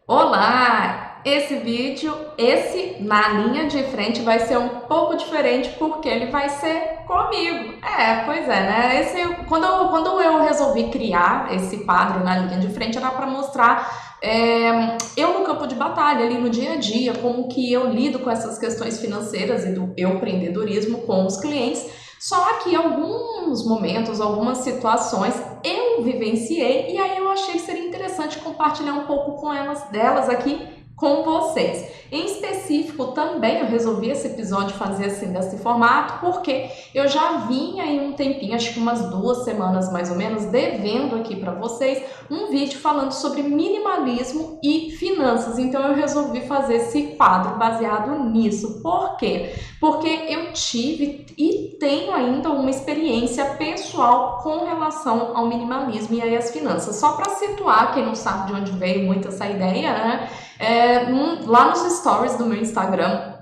Olá! Esse na linha de frente vai ser um pouco diferente porque ele vai ser comigo. Pois é, né? Quando eu resolvi criar esse quadro na linha de frente era para mostrar eu no campo de batalha, ali no dia a dia, como que eu lido com essas questões financeiras e do empreendedorismo com os clientes. Só que alguns momentos, algumas situações eu vivenciei e aí eu achei que seria interessante compartilhar um pouco com delas aqui com vocês. Em específico, também eu resolvi esse episódio fazer assim desse formato, porque eu já vinha em um tempinho, acho que umas 2 semanas mais ou menos, devendo aqui para vocês um vídeo falando sobre minimalismo e finanças. Então eu resolvi fazer esse quadro baseado nisso. Por quê? Porque eu tive e tenho ainda uma experiência pessoal com relação ao minimalismo e aí as finanças. Só para situar quem não sabe de onde veio muito essa ideia, né? Lá nos stories do meu Instagram,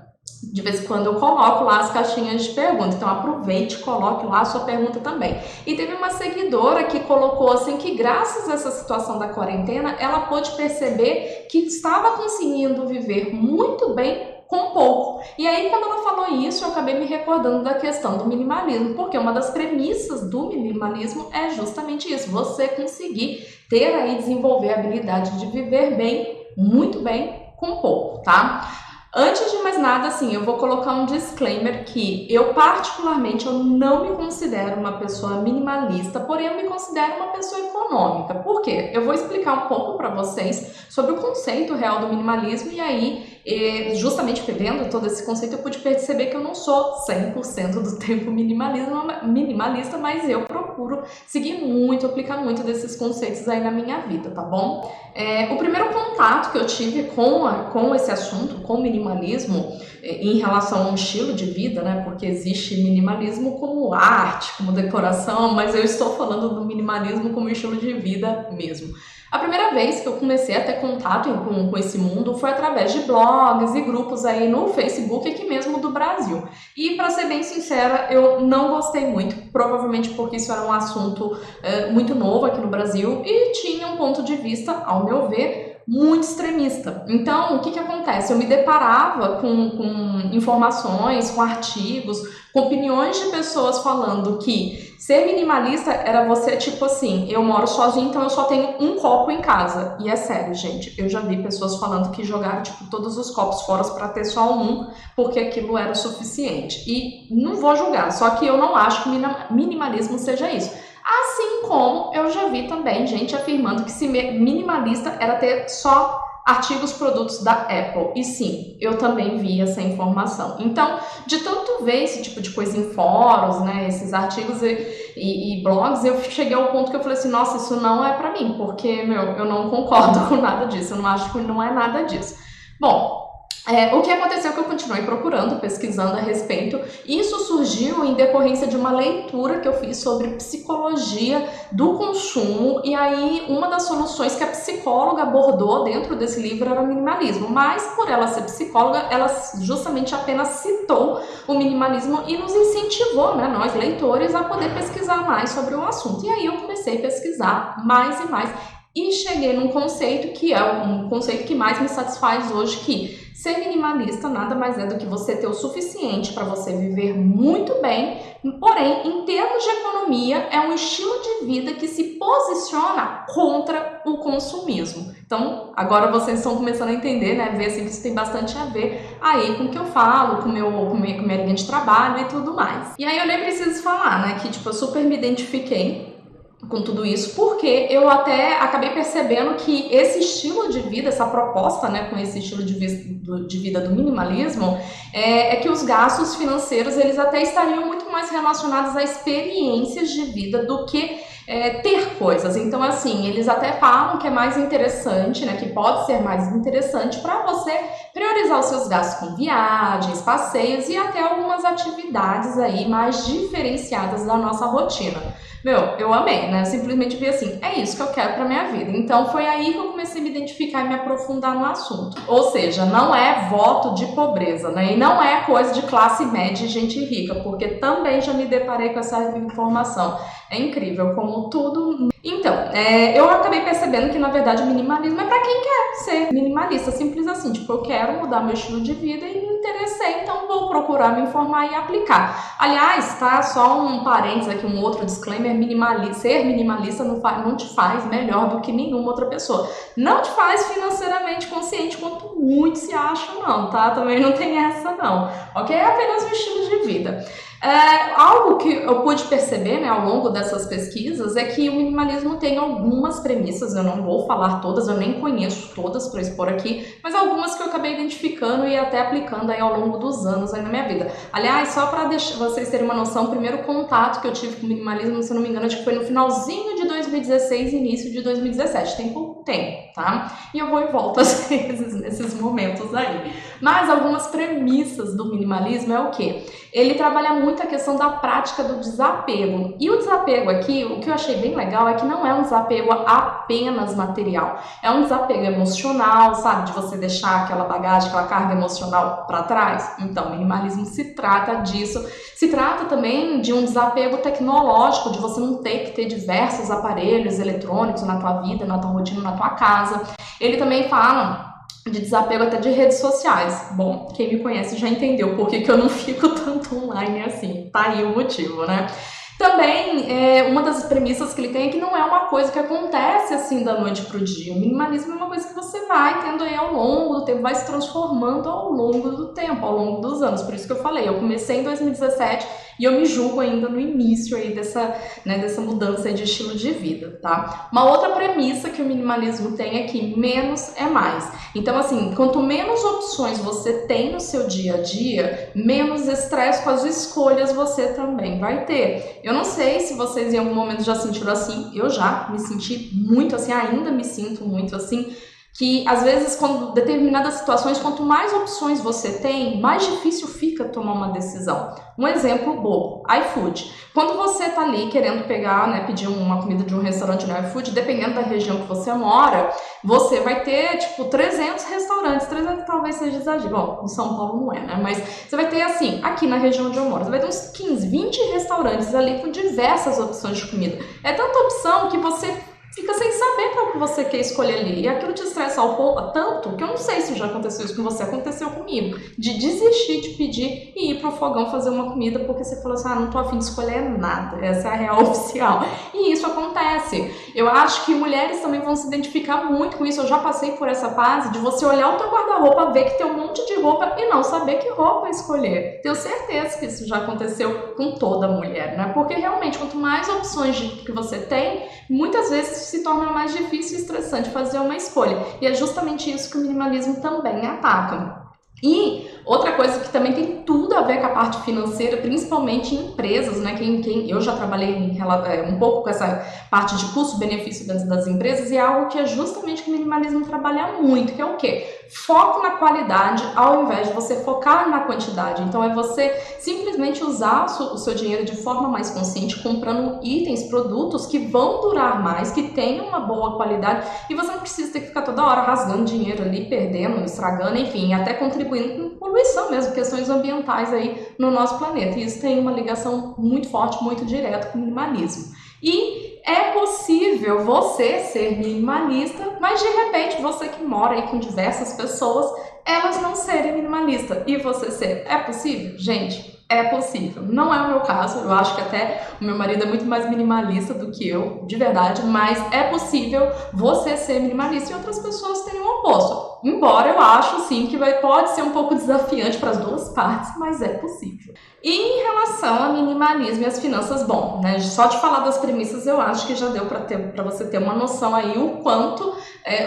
de vez em quando eu coloco lá as caixinhas de pergunta, então aproveite e coloque lá a sua pergunta também. E teve uma seguidora que colocou assim que graças a essa situação da quarentena, ela pôde perceber que estava conseguindo viver muito bem com pouco. E aí, quando ela falou isso, eu acabei me recordando da questão do minimalismo, porque uma das premissas do minimalismo é justamente isso, você conseguir ter aí, desenvolver a habilidade de viver bem, muito bem, com pouco, tá? Antes de mais nada, assim, eu vou colocar um disclaimer que eu particularmente eu não me considero uma pessoa minimalista, porém eu me considero uma pessoa econômica. Por quê? Eu vou explicar um pouco para vocês sobre o conceito real do minimalismo e aí, justamente vendo todo esse conceito, eu pude perceber que eu não sou 100% do tempo minimalista, mas eu procuro seguir muito, aplicar muito desses conceitos aí na minha vida, tá bom? O primeiro contato que eu tive com esse assunto, com o minimalismo, em relação a um estilo de vida, né? Porque existe minimalismo como arte, como decoração, mas eu estou falando do minimalismo como estilo de vida mesmo. A primeira vez que eu comecei a ter contato com esse mundo foi através de blogs e grupos aí no Facebook, aqui mesmo do Brasil. E para ser bem sincera, eu não gostei muito, provavelmente porque isso era um assunto muito novo aqui no Brasil e tinha um ponto de vista, ao meu ver, muito extremista. Então, o que acontece? Eu me deparava com informações, com artigos, com opiniões de pessoas falando que ser minimalista era você, tipo assim, eu moro sozinho, então eu só tenho um copo em casa. E é sério, gente, eu já vi pessoas falando que jogaram, tipo, todos os copos fora para ter só um, porque aquilo era o suficiente. E não vou julgar, só que eu não acho que minimalismo seja isso. Assim como eu já vi também gente afirmando que ser minimalista era ter só artigos, produtos da Apple. E sim, eu também vi essa informação. Então, de tanto ver esse tipo de coisa em fóruns, né, esses artigos e blogs, eu cheguei ao ponto que eu falei assim, nossa, isso não é pra mim, porque, eu não concordo com nada disso, eu não acho que não é nada disso. Bom, o que aconteceu é que eu continuei procurando, pesquisando a respeito. Isso surgiu em decorrência de uma leitura que eu fiz sobre psicologia do consumo e aí uma das soluções que a psicóloga abordou dentro desse livro era o minimalismo, mas por ela ser psicóloga, ela justamente apenas citou o minimalismo e nos incentivou, né, nós leitores, a poder pesquisar mais sobre o assunto. E aí eu comecei a pesquisar mais e mais e cheguei num conceito que é um conceito que mais me satisfaz hoje, que ser minimalista nada mais é do que você ter o suficiente para você viver muito bem, porém, em termos de economia, é um estilo de vida que se posiciona contra o consumismo. Então, agora vocês estão começando a entender, né? Ver assim que isso tem bastante a ver aí com o que eu falo, com minha linha de trabalho e tudo mais. E aí eu nem preciso falar, né? Que tipo, eu super me identifiquei com tudo isso, porque eu até acabei percebendo que esse estilo de vida, essa proposta, né, com esse estilo de vida do minimalismo, é que os gastos financeiros, eles até estariam muito mais relacionados a experiências de vida do que ter coisas. Então, assim, eles até falam que é mais interessante, né, que pode ser mais interessante para você priorizar os seus gastos com viagens, passeios e até algumas atividades aí mais diferenciadas da nossa rotina. Meu, eu amei, né? Eu simplesmente vi assim, é isso que eu quero pra minha vida. Então foi aí que eu comecei a me identificar e me aprofundar no assunto. Ou seja, não é voto de pobreza, né? E não é coisa de classe média e gente rica, porque também já me deparei com essa informação. É incrível como tudo. Então, eu acabei percebendo que na verdade o minimalismo é pra quem quer ser minimalista, simples assim. Tipo, eu quero mudar meu estilo de vida e me interessei, então vou procurar me informar e aplicar. Aliás, tá? Só um parênteses aqui, um outro disclaimer: ser minimalista não te faz melhor do que nenhuma outra pessoa. Não te faz financeiramente consciente quanto muitos se acham, não, tá? Também não tem essa, não. Ok? É apenas um estilo de vida. Algo que eu pude perceber, né, ao longo dessas pesquisas é que o minimalismo tem algumas premissas, eu não vou falar todas, eu nem conheço todas para expor aqui, mas algumas que eu acabei identificando e até aplicando aí ao longo dos anos aí na minha vida. Aliás, só para vocês terem uma noção, o primeiro contato que eu tive com o minimalismo, se eu não me engano, acho que foi no finalzinho de 2016 e início de 2017, tem pouco tempo, tá? E eu vou e volto às vezes nesses momentos aí. Mas algumas premissas do minimalismo é o quê? Ele trabalha muito a questão da prática do desapego. E o desapego aqui, o que eu achei bem legal é que não é um desapego apenas material. É um desapego emocional, sabe? De você deixar aquela bagagem, aquela carga emocional para trás. Então, o minimalismo se trata disso. Se trata também de um desapego tecnológico, de você não ter que ter diversos aparelhos eletrônicos na tua vida, na tua rotina, na tua casa. Ele também fala de desapego até de redes sociais. Bom, quem me conhece já entendeu por que eu não fico tanto online assim. Tá aí o motivo, né? Também, uma das premissas que ele tem é que não é uma coisa que acontece assim da noite pro dia. O minimalismo é uma coisa que você vai tendo aí ao longo do tempo, vai se transformando ao longo do tempo, ao longo dos anos. Por isso que eu falei, eu comecei em 2017 e eu me julgo ainda no início aí dessa mudança aí de estilo de vida, tá? Uma outra premissa que o minimalismo tem é que menos é mais. Então, assim, quanto menos opções você tem no seu dia a dia, menos estresse com as escolhas você também vai ter. Eu não sei se vocês em algum momento já sentiram assim, eu já me senti muito assim, ainda me sinto muito assim, que às vezes, quando determinadas situações, quanto mais opções você tem, mais difícil fica tomar uma decisão. Um exemplo bobo, iFood. Quando você tá ali querendo pegar, né, pedir uma comida de um restaurante no iFood, dependendo da região que você mora, você vai ter, tipo, 300 restaurantes. 300 talvez seja exagero. Bom, em São Paulo não é, né? Mas você vai ter, assim, aqui na região onde eu moro, você vai ter uns 15, 20 restaurantes ali com diversas opções de comida. É tanta opção que você fica sem saber qual que você quer escolher ali. E aquilo te estressa tanto que eu não sei se já aconteceu isso com você, aconteceu comigo. De desistir de pedir e ir pro fogão fazer uma comida porque você falou assim, não tô afim de escolher nada. Essa é a real oficial. E isso acontece. Eu acho que mulheres também vão se identificar muito com isso. Eu já passei por essa fase de você olhar o teu guarda-roupa, ver que tem um monte de roupa e não saber que roupa escolher. Tenho certeza que isso já aconteceu com toda mulher, né? Porque realmente, quanto mais opções que você tem, muitas vezes se torna mais difícil e estressante fazer uma escolha. E é justamente isso que o minimalismo também ataca. E outra coisa que também tem tudo a ver com a parte financeira, principalmente em empresas, né? Eu já trabalhei um pouco com essa parte de custo-benefício dentro das empresas e é algo que é justamente que o minimalismo trabalha muito, que é o quê? Foco na qualidade ao invés de você focar na quantidade. Então é você simplesmente usar o seu dinheiro de forma mais consciente, comprando itens, produtos que vão durar mais, que tenham uma boa qualidade e você não precisa ter que ficar toda hora rasgando dinheiro ali, perdendo, estragando, enfim, até contribuindo com poluição mesmo, questões ambientais aí no nosso planeta. E isso tem uma ligação muito forte, muito direta com o minimalismo. E é possível você ser minimalista, mas de repente você que mora aí com diversas pessoas, elas não serem minimalistas e você ser. É possível? Gente, é possível. Não é o meu caso, eu acho que até o meu marido é muito mais minimalista do que eu, de verdade, mas é possível você ser minimalista e outras pessoas terem o oposto. Embora eu acho, sim, que pode ser um pouco desafiante para as duas partes, mas é possível. E em relação ao minimalismo e as finanças, bom, né, só de falar das premissas eu acho que já deu para você ter uma noção aí o quanto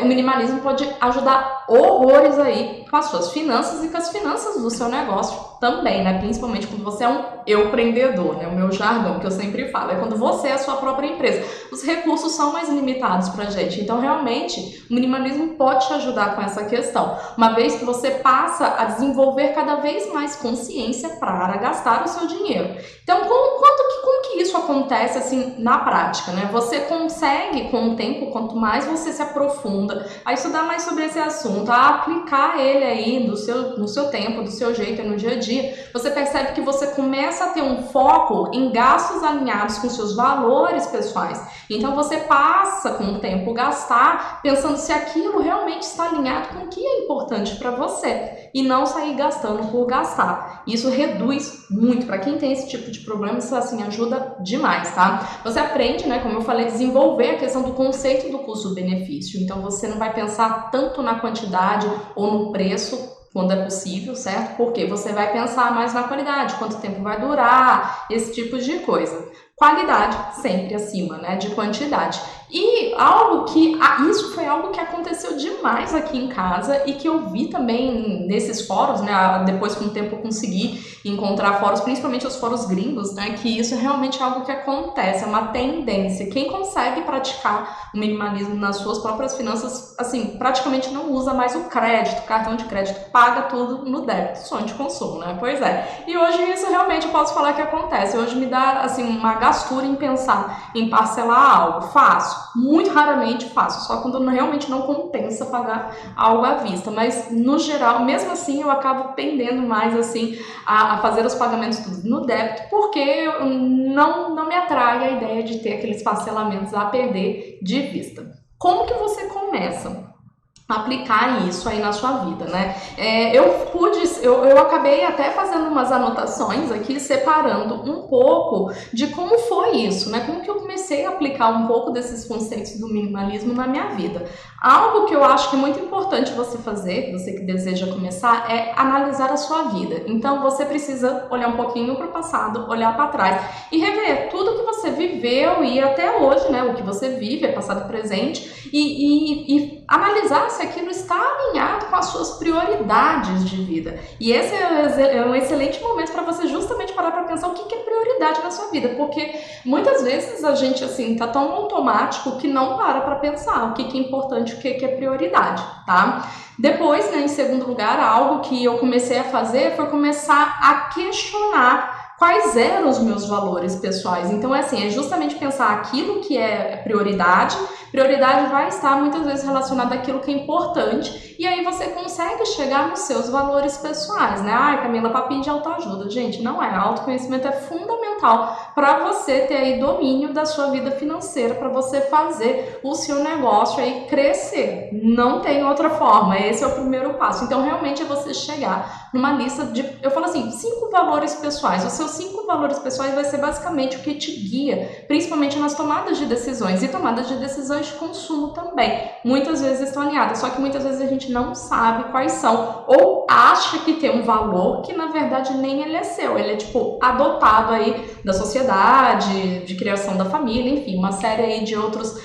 o minimalismo pode ajudar horrores aí com as suas finanças e com as finanças do seu negócio também, né? Principalmente quando você é um empreendedor, né? O meu jargão que eu sempre falo é quando você é a sua própria empresa. Os recursos são mais limitados pra gente, então realmente o minimalismo pode te ajudar com essa questão, uma vez que você passa a desenvolver cada vez mais consciência para gastar o seu dinheiro. Então, como que isso acontece assim na prática, né? Você consegue, com o tempo, quanto mais você se aprofunda a estudar mais sobre esse assunto, a aplicar ele aí no seu tempo, do seu jeito, no dia a dia, você percebe que você começa a ter um foco em gastos alinhados com seus valores pessoais. Então você passa com o tempo gastar pensando se aquilo realmente está alinhado com o que é importante para você e não sair gastando por gastar. Isso reduz muito. Para quem tem esse tipo de problema, isso assim ajuda demais, tá? Você aprende, né, como eu falei, desenvolver a questão do conceito do custo-benefício. Então você não vai pensar tanto na quantidade ou no preço quando é possível, certo? Porque você vai pensar mais na qualidade, quanto tempo vai durar, esse tipo de coisa. Qualidade sempre acima, né, de quantidade. E isso foi algo que aconteceu demais aqui em casa e que eu vi também nesses fóruns, né, depois com o tempo eu consegui encontrar fóruns, principalmente os fóruns gringos, né, que isso é realmente algo que acontece, é uma tendência. Quem consegue praticar o minimalismo nas suas próprias finanças, assim, praticamente não usa mais o crédito, cartão de crédito, paga tudo no débito, sonho de consumo, né, pois é. E hoje isso realmente eu posso falar que acontece, hoje me dá, assim, uma gastura em pensar em parcelar algo. Faço, muito raramente faço, só quando realmente não compensa pagar algo à vista, mas no geral, mesmo assim, eu acabo pendendo mais assim a fazer os pagamentos tudo no débito, porque não me atrai a ideia de ter aqueles parcelamentos a perder de vista. Como que você começa aplicar isso aí na sua vida, né? Eu acabei até fazendo umas anotações aqui, separando um pouco de como foi isso, né? Como que eu comecei a aplicar um pouco desses conceitos do minimalismo na minha vida. Algo que eu acho que é muito importante você fazer, você que deseja começar, é analisar a sua vida. Então você precisa olhar um pouquinho para o passado, olhar para trás e rever tudo que você viveu e até hoje, né? O que você vive, é passado e presente, e analisar se aquilo está alinhado com as suas prioridades de vida. E esse é um excelente momento para você justamente parar para pensar o que é prioridade na sua vida, porque muitas vezes a gente assim tá tão automático que não para pensar o que é importante, o que é prioridade, tá? Depois, né, em segundo lugar, algo que eu comecei a fazer foi começar a questionar quais eram os meus valores pessoais. Então, é justamente pensar aquilo que é prioridade. Prioridade vai estar muitas vezes relacionada àquilo que é importante, e aí você consegue chegar nos seus valores pessoais, né? Ai, Camila, papinho de autoajuda. Gente, não é. Autoconhecimento é fundamental para você ter aí domínio da sua vida financeira, para você fazer o seu negócio aí crescer. Não tem outra forma. Esse é o primeiro passo. Então, realmente é você chegar numa lista de, eu falo assim, 5 valores pessoais. Os seus 5 valores pessoais vai ser basicamente o que te guia, principalmente nas tomadas de decisões e tomadas de decisões de consumo também. Muitas vezes estão alinhadas, só que muitas vezes a gente não sabe quais são, ou acha que tem um valor que na verdade nem ele é seu, ele é tipo adotado aí da sociedade, de criação da família, enfim, uma série aí de outras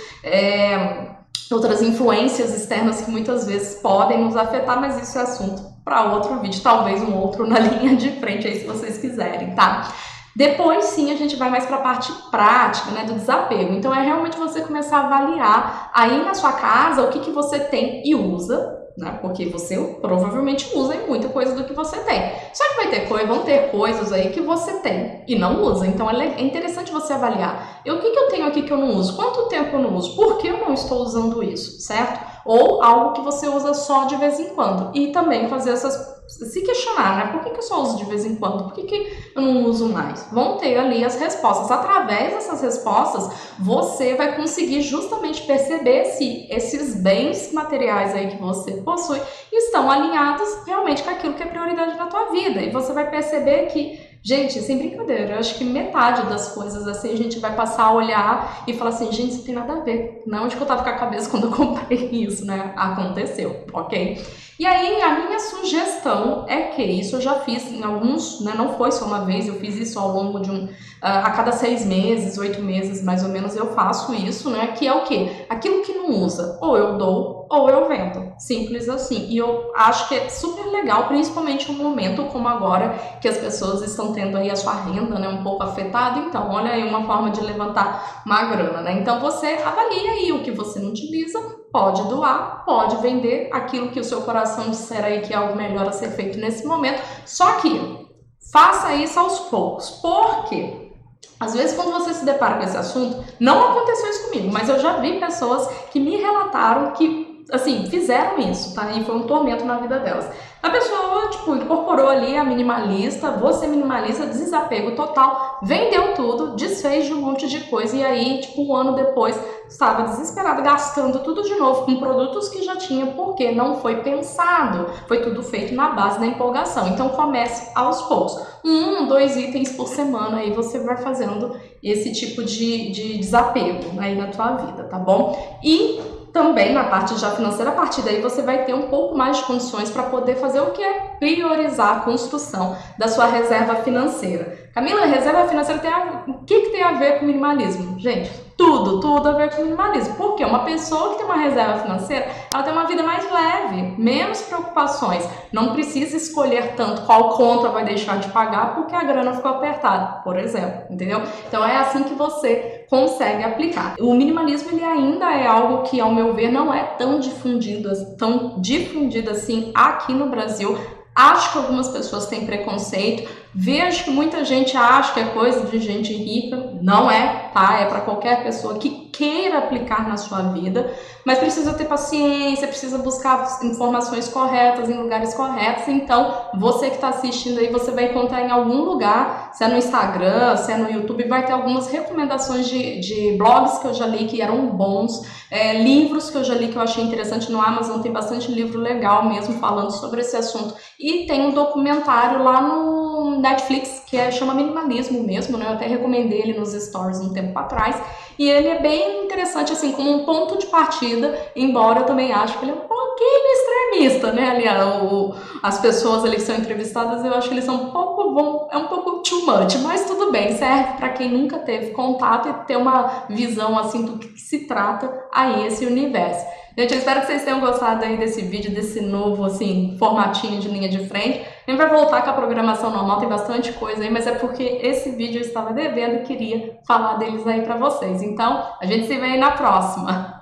influências externas que muitas vezes podem nos afetar, mas isso é assunto para outro vídeo, talvez um outro na linha de frente aí se vocês quiserem, tá? Depois sim a gente vai mais para a parte prática, né, do desapego. Então é realmente você começar a avaliar aí na sua casa o que você tem e usa, né, porque você provavelmente usa muita coisa do que você tem. Só que vão ter coisas aí que você tem e não usa. Então é interessante você avaliar. O que eu tenho aqui que eu não uso? Quanto tempo eu não uso? Por que eu não estou usando isso, certo? Ou algo que você usa só de vez em quando. E também fazer se questionar, né? Por que eu só uso de vez em quando? Por que eu não uso mais? Vão ter ali as respostas. Através dessas respostas, você vai conseguir justamente perceber se esses bens materiais aí que você possui estão alinhados realmente com aquilo que é prioridade na tua vida. E você vai perceber que, gente, sem brincadeira, eu acho que metade das coisas assim a gente vai passar a olhar e falar assim, gente, isso tem nada a ver. Não onde que eu tava com a cabeça quando eu comprei isso, né? Aconteceu, ok? E aí, a minha sugestão é que isso eu já fiz em alguns, né? Não foi só uma vez, eu fiz isso ao longo de a cada 6 meses, 8 meses, mais ou menos, eu faço isso, né? Que é o quê? Aquilo que não usa, ou eu dou, ou eu vendo. Simples assim. E eu acho que é super legal, principalmente no momento como agora, que as pessoas estão tendo aí a sua renda, né, um pouco afetada. Então, olha aí uma forma de levantar uma grana, né? Então, você avalia aí o que você não utiliza, pode doar, pode vender aquilo que o seu coração disser aí que é algo melhor a ser feito nesse momento. Só que faça isso aos poucos. Por quê? Às vezes, quando você se depara com esse assunto, não aconteceu isso comigo, mas eu já vi pessoas que me relataram que, assim, fizeram isso, tá? E foi um tormento na vida delas. A pessoa, tipo, incorporou ali a minimalista, você minimalista, desapego total, vendeu tudo, desfez de um monte de coisa e aí, tipo, um ano depois, estava desesperada, gastando tudo de novo com produtos que já tinha, porque não foi pensado, foi tudo feito na base da empolgação. Então, comece aos poucos. 2 itens por semana, aí você vai fazendo esse tipo de desapego aí na tua vida, tá bom? E também na parte já financeira, a partir daí você vai ter um pouco mais de condições para poder fazer o que é priorizar a construção da sua reserva financeira. Camila, reserva financeira o que tem a ver com minimalismo? Gente, tudo a ver com minimalismo. Porque uma pessoa que tem uma reserva financeira, ela tem uma vida mais leve, menos preocupações. Não precisa escolher tanto qual conta vai deixar de pagar porque a grana ficou apertada, por exemplo, entendeu? Então é assim que você consegue aplicar. O minimalismo ele ainda é algo que, ao meu ver, não é tão difundido assim aqui no Brasil. Acho que algumas pessoas têm preconceito, vejo que muita gente acha que é coisa de gente rica, não é, tá? É para qualquer pessoa que queira aplicar na sua vida, mas precisa ter paciência, precisa buscar informações corretas em lugares corretos. Então, você que está assistindo aí, você vai encontrar em algum lugar, se é no Instagram, se é no YouTube, vai ter algumas recomendações de blogs que eu já li que eram bons, livros que eu já li que eu achei interessante. No Amazon tem bastante livro legal mesmo falando sobre esse assunto. E tem um documentário lá no Netflix que chama Minimalismo mesmo, né? Eu até recomendei ele nos stories um tempo atrás. E ele é bem interessante, assim, como um ponto de partida, embora eu também acho que ele é um pouquinho extremista, né? Ali, as pessoas ali que são entrevistadas, eu acho que eles são um pouco too much, mas tudo bem, serve para quem nunca teve contato e ter uma visão, assim, do que se trata aí esse universo. Gente, eu espero que vocês tenham gostado aí desse vídeo, desse novo, assim, formatinho de linha de frente. A gente vai voltar com a programação normal, tem bastante coisa aí, mas é porque esse vídeo eu estava devendo e queria falar deles aí pra vocês. Então, a gente se vê aí na próxima.